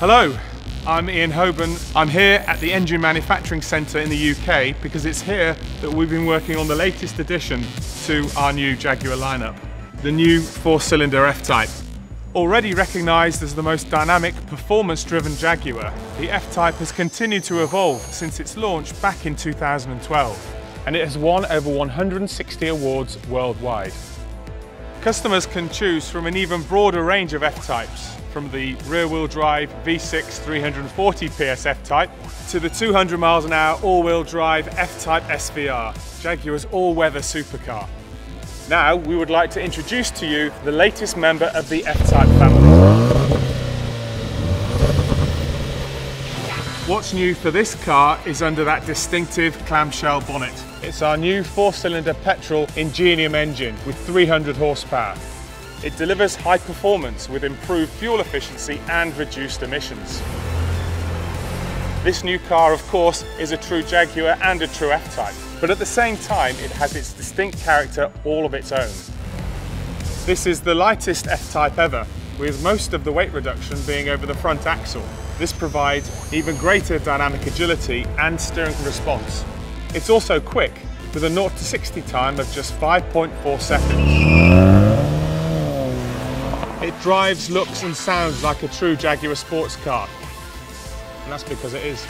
Hello, I'm Ian Hoban. I'm here at the Engine Manufacturing Centre in the UK because it's here that we've been working on the latest addition to our new Jaguar lineup, the new 4-cylinder F-Type. Already recognised as the most dynamic, performance-driven Jaguar, the F-Type has continued to evolve since its launch back in 2012, and it has won over 160 awards worldwide. Customers can choose from an even broader range of F-Types, from the rear-wheel drive V6 340 PS F-Type to the 200 miles an hour all-wheel drive F-Type SVR, Jaguar's all-weather supercar. Now we would like to introduce to you the latest member of the F-Type family. What's new for this car is under that distinctive clamshell bonnet. It's our new 4-cylinder petrol Ingenium engine with 300 horsepower. It delivers high performance with improved fuel efficiency and reduced emissions. This new car, of course, is a true Jaguar and a true F-Type, but at the same time it has its distinct character all of its own. This is the lightest F-Type ever, with most of the weight reduction being over the front axle. This provides even greater dynamic agility and steering response. It's also quick, with a 0 to 60 time of just 5.4 seconds. It drives, looks and sounds like a true Jaguar sports car, and that's because it is.